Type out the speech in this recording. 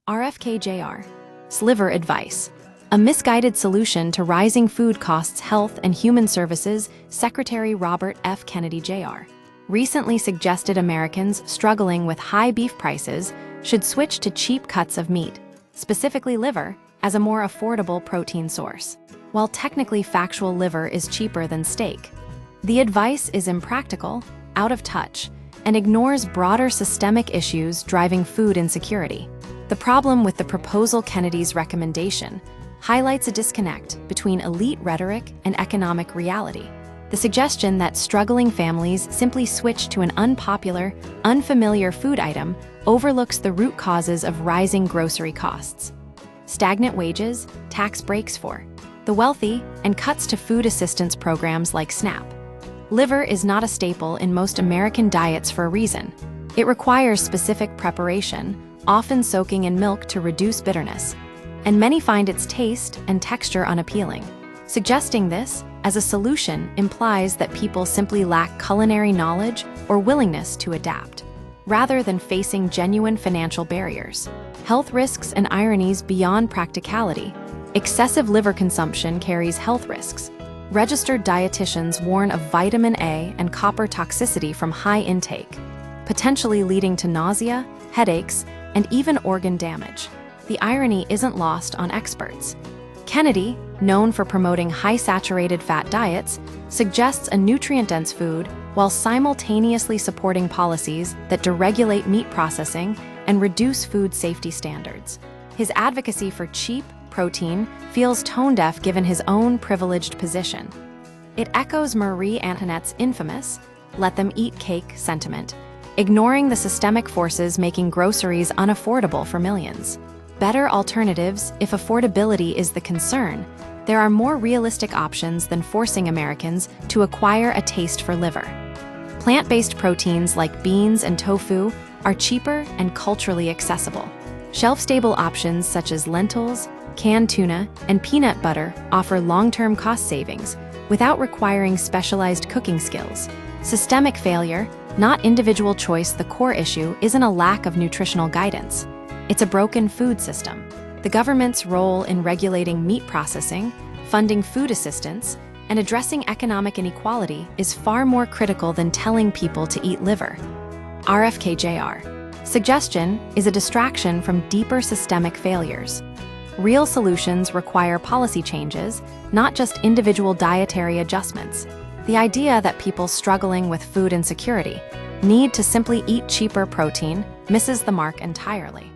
RFK Liver Advice. A misguided solution to rising food costs. Health and Human Services Secretary Robert F. Kennedy Jr. recently suggested Americans struggling with high beef prices should switch to cheap cuts of meat, specifically liver, as a more affordable protein source. While technically factual liver is cheaper than steak, the advice is impractical, out of touch, and ignores broader systemic issues driving food insecurity. The problem with the proposal. Kennedy's recommendation highlights a disconnect between elite rhetoric and economic reality. The suggestion that struggling families simply switch to an unpopular, unfamiliar food item overlooks the root causes of rising grocery costs: stagnant wages, tax breaks for the wealthy, and cuts to food assistance programs like SNAP. Liver is not a staple in most American diets for a reason. It requires specific preparation, often soaking in milk to reduce bitterness, and many find its taste and texture unappealing. Suggesting this as a solution implies that people simply lack culinary knowledge or willingness to adapt, rather than facing genuine financial barriers, health risks, and ironies beyond practicality. Excessive liver consumption carries health risks. Registered dietitians warn of vitamin A and copper toxicity from high intake, potentially leading to nausea, headaches, and even organ damage. The irony isn't lost on experts. Kennedy, known for promoting high-saturated fat diets, suggests a nutrient-dense food while simultaneously supporting policies that deregulate meat processing and reduce food safety standards. His advocacy for cheap protein feels tone-deaf given his own privileged position. It echoes Marie Antoinette's infamous "let them eat cake" sentiment, ignoring the systemic forces making groceries unaffordable for millions. Better alternatives. If affordability is the concern, there are more realistic options than forcing Americans to acquire a taste for liver. Plant-based proteins like beans and tofu are cheaper and culturally accessible. Shelf-stable options such as lentils, canned tuna, and peanut butter offer long-term cost savings without requiring specialized cooking skills. Systemic failure, not individual choice. The core issue isn't a lack of nutritional guidance. It's a broken food system. The government's role in regulating meat processing, funding food assistance, and addressing economic inequality is far more critical than telling people to eat liver. RFK suggestion is a distraction from deeper systemic failures. Real solutions require policy changes, not just individual dietary adjustments. The idea that people struggling with food insecurity need to simply eat cheaper protein misses the mark entirely.